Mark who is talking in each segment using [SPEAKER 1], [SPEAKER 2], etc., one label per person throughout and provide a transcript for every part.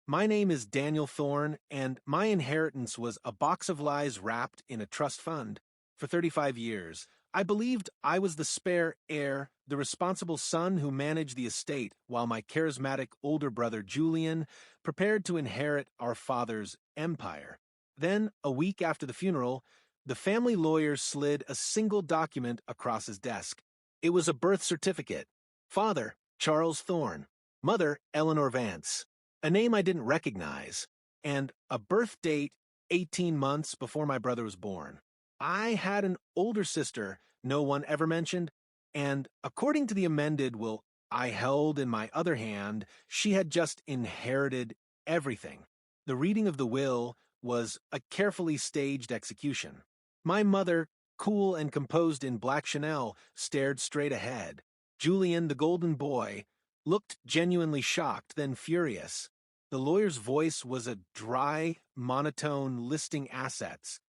[SPEAKER 1] My name is Daniel Thorne, and my inheritance was a box of lies wrapped in a trust fund. For 35 years, I believed I was the spare heir, the responsible son who managed the estate, while my charismatic older brother Julian prepared to inherit our father's empire. Then, a week after the funeral, the family lawyer slid a single document across his desk. It was a birth certificate. Father, Charles Thorne. Mother, Eleanor Vance. A name I didn't recognize, and a birth date 18 months before my brother was born. I had an older sister no one ever mentioned, and according to the amended will I held in my other hand, she had just inherited everything. The reading of the will was a carefully staged execution. My mother, cool and composed in black Chanel, stared straight ahead. Julian, the golden boy, looked genuinely shocked, then furious. The lawyer's voice was a dry, monotone listing assets.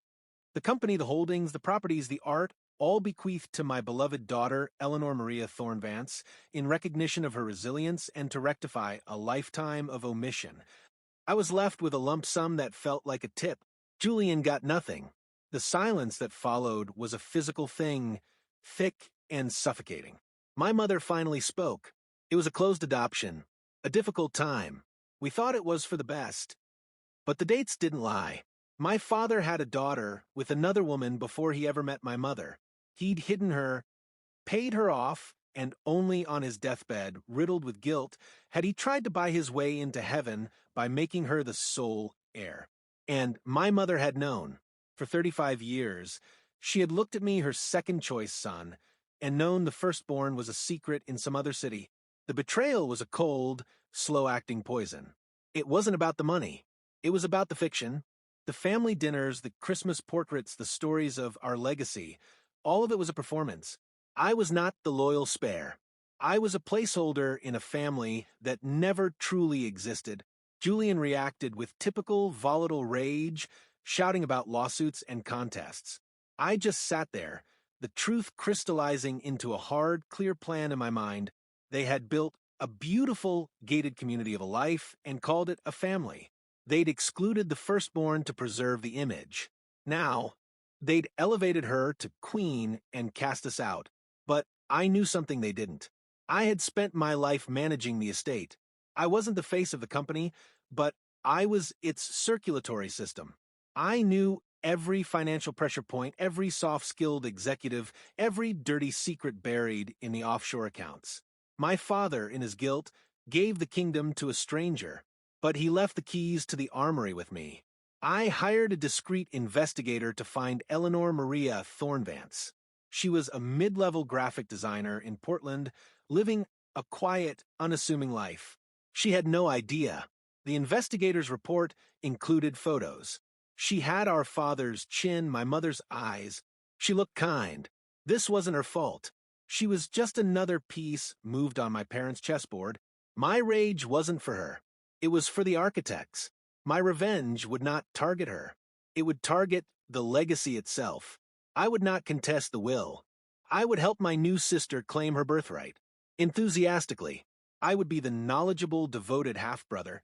[SPEAKER 1] The company, the holdings, the properties, the art, all bequeathed to my beloved daughter, Eleanor Maria Thorne Vance, in recognition of her resilience and to rectify a lifetime of omission. I was left with a lump sum that felt like a tip. Julian got nothing. The silence that followed was a physical thing, thick and suffocating. My mother finally spoke. It was a closed adoption, a difficult time. We thought it was for the best. But the dates didn't lie. My father had a daughter with another woman before he ever met my mother. He'd hidden her, paid her off, and only on his deathbed, riddled with guilt, had he tried to buy his way into heaven by making her the sole heir. And my mother had known. For 35 years, she had looked at me her second-choice son, and known the firstborn was a secret in some other city. The betrayal was a cold, slow-acting poison. It wasn't about the money. It was about the fiction. The family dinners, the Christmas portraits, the stories of our legacy, all of it was a performance. I was not the loyal spare. I was a placeholder in a family that never truly existed. Julian reacted with typical volatile rage, shouting about lawsuits and contests. I just sat there, the truth crystallizing into a hard, clear plan in my mind. They had built a beautiful, gated community of a life and called it a family. They'd excluded the firstborn to preserve the image. Now, they'd elevated her to queen and cast us out. But I knew something they didn't. I had spent my life managing the estate. I wasn't the face of the company, but I was its circulatory system. I knew every financial pressure point, every soft-skilled executive, every dirty secret buried in the offshore accounts. My father, in his guilt, gave the kingdom to a stranger, but he left the keys to the armory with me. I hired a discreet investigator to find Eleanor Maria Thorne Vance. She was a mid-level graphic designer in Portland, living a quiet, unassuming life. She had no idea. The investigator's report included photos. She had our father's chin, my mother's eyes. She looked kind. This wasn't her fault. She was just another piece moved on my parents' chessboard. My rage wasn't for her. It was for the architects. My revenge would not target her. It would target the legacy itself. I would not contest the will. I would help my new sister claim her birthright. Enthusiastically, I would be the knowledgeable, devoted half-brother,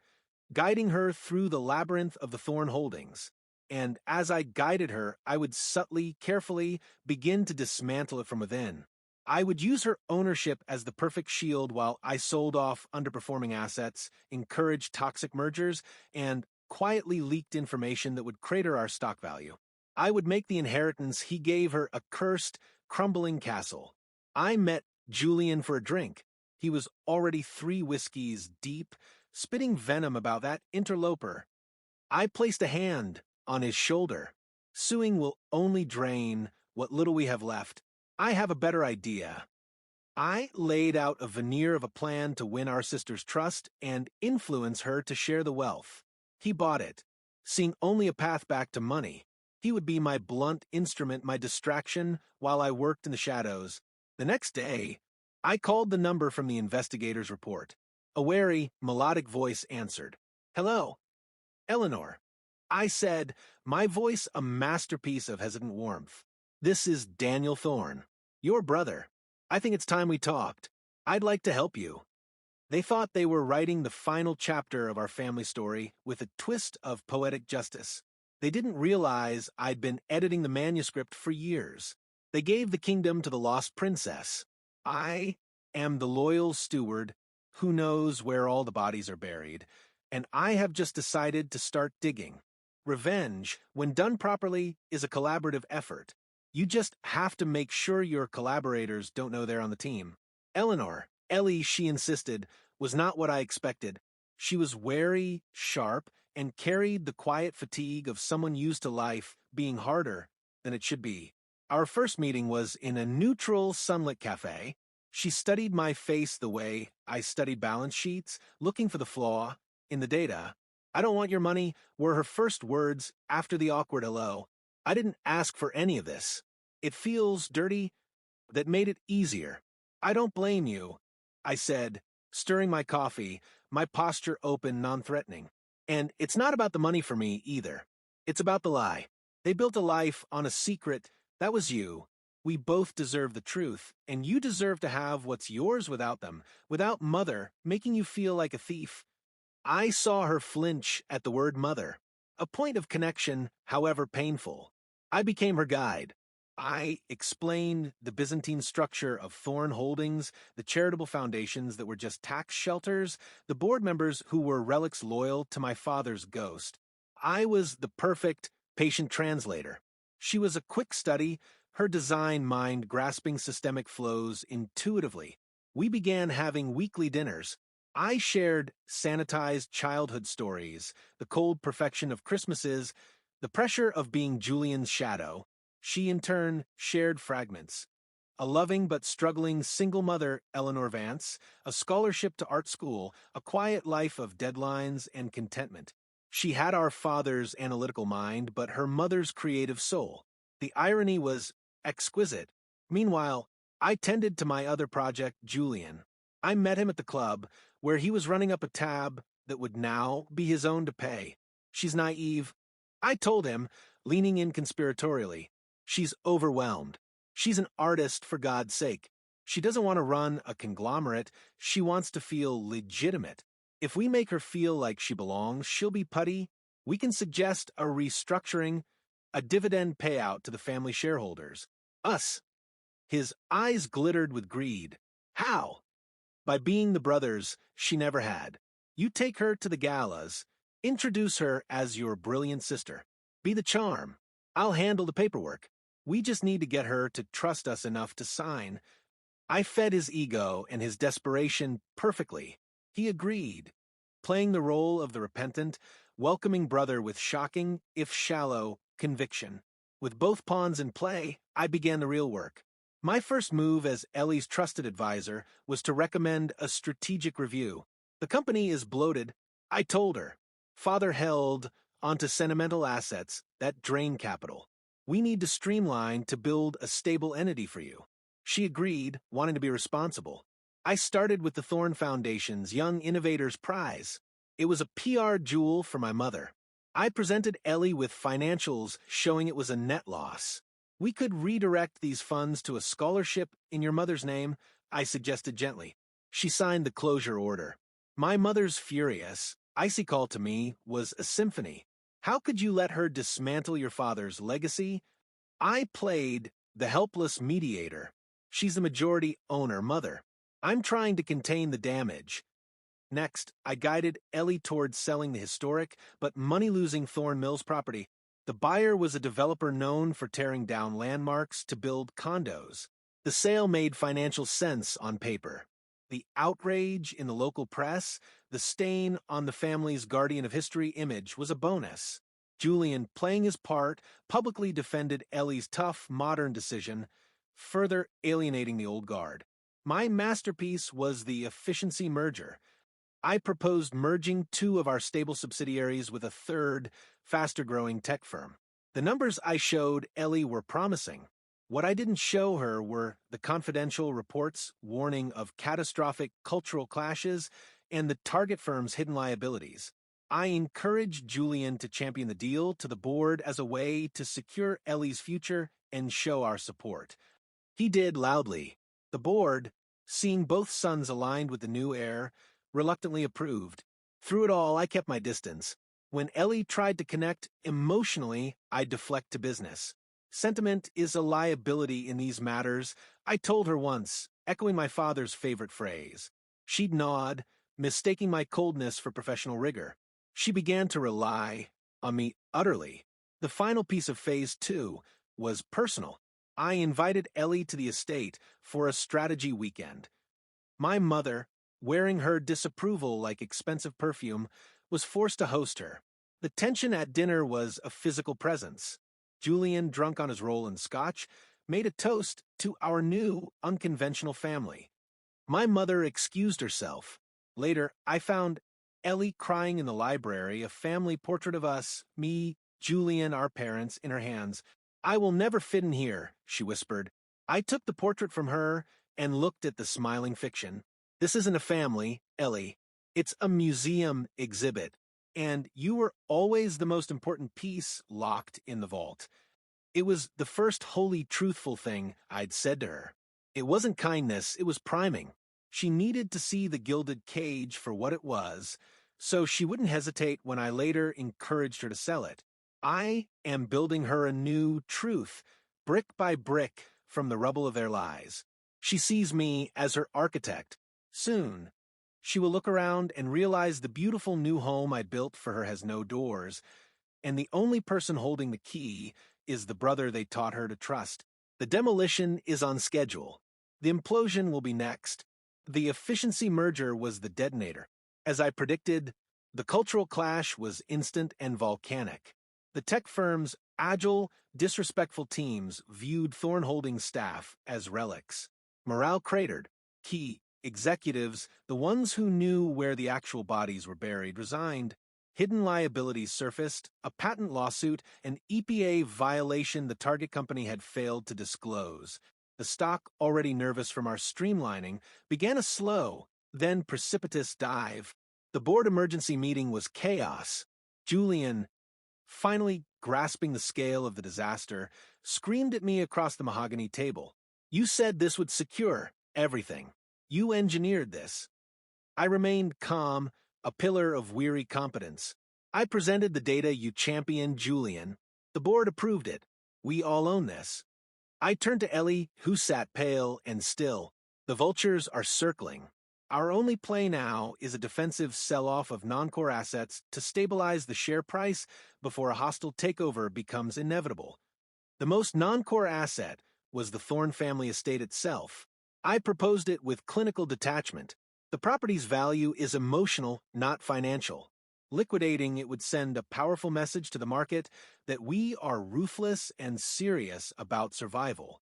[SPEAKER 1] guiding her through the labyrinth of the Thorne holdings. And as I guided her, I would subtly, carefully begin to dismantle it from within. I would use her ownership as the perfect shield while I sold off underperforming assets, encouraged toxic mergers, and quietly leaked information that would crater our stock value. I would make the inheritance he gave her a cursed, crumbling castle. I met Julian for a drink. He was already 3 whiskeys deep, spitting venom about that interloper. I placed a hand on his shoulder. Suing will only drain what little we have left. I have a better idea. I laid out a veneer of a plan to win our sister's trust and influence her to share the wealth. He bought it, seeing only a path back to money. He would be my blunt instrument, my distraction, while I worked in the shadows. The next day, I called the number from the investigator's report. A wary, melodic voice answered. "Hello, Eleanor." I said, my voice a masterpiece of hesitant warmth. "This is Daniel Thorne, your brother. I think it's time we talked. I'd like to help you." They thought they were writing the final chapter of our family story with a twist of poetic justice. They didn't realize I'd been editing the manuscript for years. They gave the kingdom to the lost princess. I am the loyal steward who knows where all the bodies are buried, and I have just decided to start digging. Revenge, when done properly, is a collaborative effort. You just have to make sure your collaborators don't know they're on the team. Ellie, she insisted, was not what I expected. She was wary, sharp, and carried the quiet fatigue of someone used to life being harder than it should be. Our first meeting was in a neutral, sunlit cafe. She studied my face the way I studied balance sheets, looking for the flaw in the data. "I don't want your money," were her first words after the awkward hello. I didn't ask for any of this. "It feels dirty." That made it easier. "I don't blame you," I said, stirring my coffee, my posture open, non-threatening. "And it's not about the money for me, either. It's about the lie. They built a life on a secret. That was you. We both deserve the truth, and you deserve to have what's yours without them, without Mother making you feel like a thief." I saw her flinch at the word mother, a point of connection, however painful. I became her guide. I explained the Byzantine structure of Thorne Holdings, the charitable foundations that were just tax shelters, the board members who were relics loyal to my father's ghost. I was the perfect patient translator. She was a quick study, her design mind grasping systemic flows intuitively. We began having weekly dinners. I shared sanitized childhood stories, the cold perfection of Christmases, the pressure of being Julian's shadow. She, in turn, shared fragments. A loving but struggling single mother, Eleanor Vance, a scholarship to art school, a quiet life of deadlines and contentment. She had our father's analytical mind, but her mother's creative soul. The irony was exquisite. Meanwhile, I tended to my other project, Julian. I met him at the club, where he was running up a tab that would now be his own to pay. "She's naive," I told him, leaning in conspiratorially. "She's overwhelmed. She's an artist, for God's sake. She doesn't want to run a conglomerate. She wants to feel legitimate. If we make her feel like she belongs, she'll be putty. We can suggest a restructuring, a dividend payout to the family shareholders. Us." His eyes glittered with greed. "How?" "By being the brothers she never had. You take her to the galas. Introduce her as your brilliant sister. Be the charm. I'll handle the paperwork. We just need to get her to trust us enough to sign." I fed his ego and his desperation perfectly. He agreed, playing the role of the repentant, welcoming brother with shocking, if shallow, conviction. With both pawns in play, I began the real work. My first move as Ellie's trusted advisor was to recommend a strategic review. "The company is bloated," I told her. "Father held onto sentimental assets that drain capital. We need to streamline to build a stable entity for you." She agreed, wanting to be responsible. I started with the Thorne Foundation's Young Innovators Prize. It was a PR jewel for my mother. I presented Ellie with financials showing it was a net loss. "We could redirect these funds to a scholarship in your mother's name," I suggested gently. She signed the closure order. My mother's furious, icy call to me was a symphony. "How could you let her dismantle your father's legacy?" I played the helpless mediator. She's the majority owner, mother. I'm trying to contain the damage. Next, I guided Ellie towards selling the historic but money-losing Thorne Mills property. The buyer was a developer known for tearing down landmarks to build condos. The sale made financial sense on paper. The outrage in the local press, the stain on the family's guardian of history image was a bonus. Julian, playing his part, publicly defended Ellie's tough, modern decision, further alienating the old guard. My masterpiece was the efficiency merger. I proposed merging two of our stable subsidiaries with a third, faster-growing tech firm. The numbers I showed Ellie were promising. What I didn't show her were the confidential reports warning of catastrophic cultural clashes and the target firm's hidden liabilities. I encouraged Julian to champion the deal to the board as a way to secure Ellie's future and show our support. He did loudly. The board, seeing both sons aligned with the new heir, reluctantly approved. Through it all, I kept my distance. When Ellie tried to connect emotionally, I'd deflect to business. Sentiment is a liability in these matters, I told her once, echoing my father's favorite phrase. She'd nod, mistaking my coldness for professional rigor. She began to rely on me utterly. The final piece of phase 2 was personal. I invited Ellie to the estate for a strategy weekend. My mother, wearing her disapproval like expensive perfume, was forced to host her. The tension at dinner was a physical presence. Julian, drunk on his roll in scotch, made a toast to our new, unconventional family. My mother excused herself. Later, I found Ellie crying in the library, a family portrait of us, me, Julian, our parents, in her hands. "I will never fit in here," she whispered. I took the portrait from her and looked at the smiling fiction. "This isn't a family, Ellie. It's a museum exhibit. And you were always the most important piece locked in the vault." It was the first wholly truthful thing I'd said to her. It wasn't kindness, it was priming. She needed to see the gilded cage for what it was, so she wouldn't hesitate when I later encouraged her to sell it. I am building her a new truth, brick by brick, from the rubble of their lies. She sees me as her architect. Soon, she will look around and realize the beautiful new home I built for her has no doors, and the only person holding the key is the brother they taught her to trust. The demolition is on schedule. The implosion will be next. The efficiency merger was the detonator. As I predicted, the cultural clash was instant and volcanic. The tech firm's agile, disrespectful teams viewed Thorne Holdings staff as relics. Morale cratered. Key executives, the ones who knew where the actual bodies were buried, resigned. Hidden liabilities surfaced, a patent lawsuit, an EPA violation the target company had failed to disclose. The stock, already nervous from our streamlining, began a slow, then precipitous dive. The board emergency meeting was chaos. Julian, finally grasping the scale of the disaster, screamed at me across the mahogany table. "You said this would secure everything. You engineered this." I remained calm, a pillar of weary competence. "I presented the data you championed, Julian. The board approved it. We all own this." I turned to Ellie, who sat pale and still. "The vultures are circling. Our only play now is a defensive sell-off of non-core assets to stabilize the share price before a hostile takeover becomes inevitable." The most non-core asset was the Thorne family estate itself. I proposed it with clinical detachment. The property's value is emotional, not financial. Liquidating it would send a powerful message to the market that we are ruthless and serious about survival.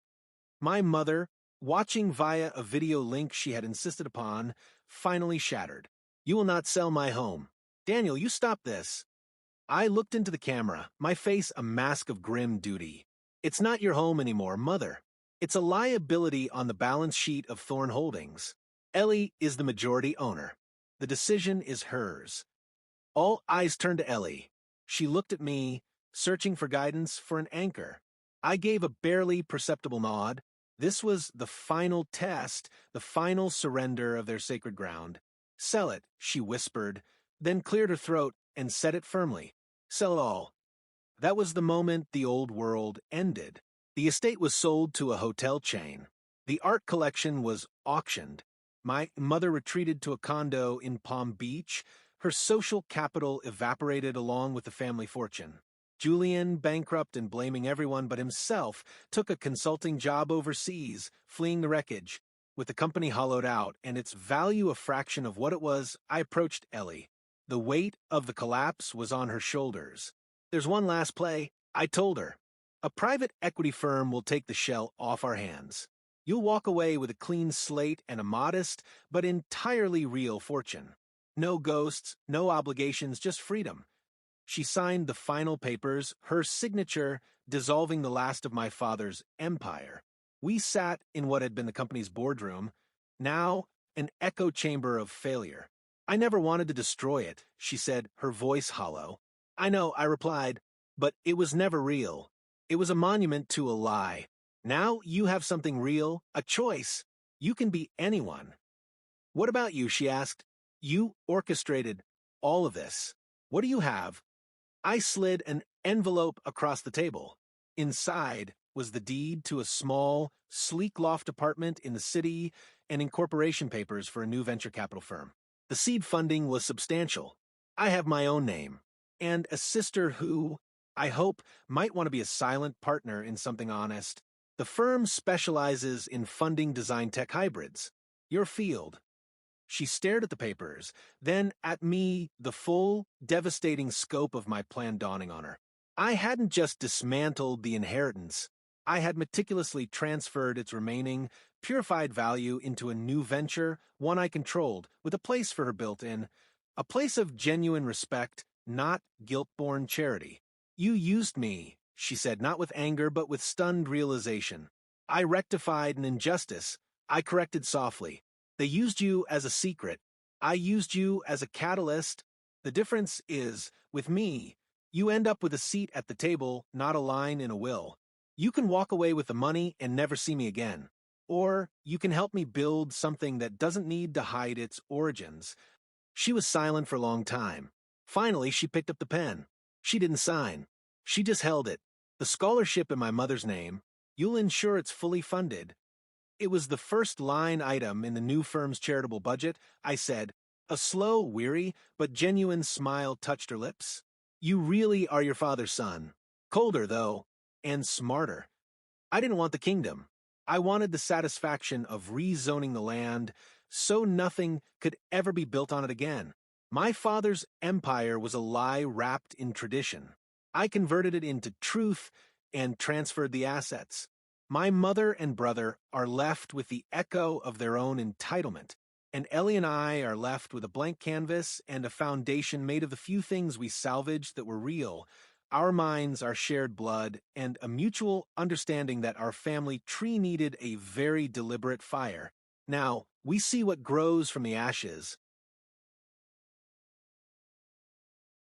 [SPEAKER 1] My mother, watching via a video link she had insisted upon, finally shattered. "You will not sell my home. Daniel, you stop this." I looked into the camera, my face a mask of grim duty. "It's not your home anymore, Mother. It's a liability on the balance sheet of Thorne Holdings. Ellie is the majority owner. The decision is hers." All eyes turned to Ellie. She looked at me, searching for guidance, for an anchor. I gave a barely perceptible nod. This was the final test, the final surrender of their sacred ground. "Sell it," she whispered, then cleared her throat and said it firmly. "Sell it all." That was the moment the old world ended. The estate was sold to a hotel chain. The art collection was auctioned. My mother retreated to a condo in Palm Beach. Her social capital evaporated along with the family fortune. Julian, bankrupt and blaming everyone but himself, took a consulting job overseas, fleeing the wreckage. With the company hollowed out and its value a fraction of what it was, I approached Ellie. The weight of the collapse was on her shoulders. "There's one last play," I told her. "A private equity firm will take the shell off our hands. You'll walk away with a clean slate and a modest, but entirely real fortune. No ghosts, no obligations, just freedom." She signed the final papers, her signature dissolving the last of my father's empire. We sat in what had been the company's boardroom, now an echo chamber of failure. "I never wanted to destroy it," she said, her voice hollow. "I know," I replied, "but it was never real. It was a monument to a lie. Now you have something real, a choice. You can be anyone." "What about you?" she asked. You orchestrated all of this. What do you have? I slid an envelope across the table. Inside was the deed to a small, sleek loft apartment in the city and incorporation papers for a new venture capital firm. The seed funding was substantial. I have my own name, and a sister who, I hope, might want to be a silent partner in something honest. The firm specializes in funding design tech hybrids. Your field. She stared at the papers, then at me, the full, devastating scope of my plan dawning on her. I hadn't just dismantled the inheritance. I had meticulously transferred its remaining, purified value into a new venture, one I controlled, with a place for her built in. A place of genuine respect, not guilt-born charity. You used me, she said, not with anger, but with stunned realization. I rectified an injustice. I corrected softly. They used you as a secret. I used you as a catalyst. The difference is, with me, you end up with a seat at the table, not a line in a will. You can walk away with the money and never see me again. Or you can help me build something that doesn't need to hide its origins. She was silent for a long time. Finally, she picked up the pen. She didn't sign. She just held it. The scholarship in my mother's name. You'll ensure it's fully funded. It was the first line item in the new firm's charitable budget. I said. A slow, weary, but genuine smile touched her lips. You really are your father's son. Colder, though, and smarter. I didn't want the kingdom. I wanted the satisfaction of rezoning the land so nothing could ever be built on it again. My father's empire was a lie wrapped in tradition. I converted it into truth and transferred the assets. My mother and brother are left with the echo of their own entitlement, and Ellie and I are left with a blank canvas and a foundation made of the few things we salvaged that were real, our minds, our shared blood, and a mutual understanding that our family tree needed a very deliberate fire. Now, we see what grows from the ashes,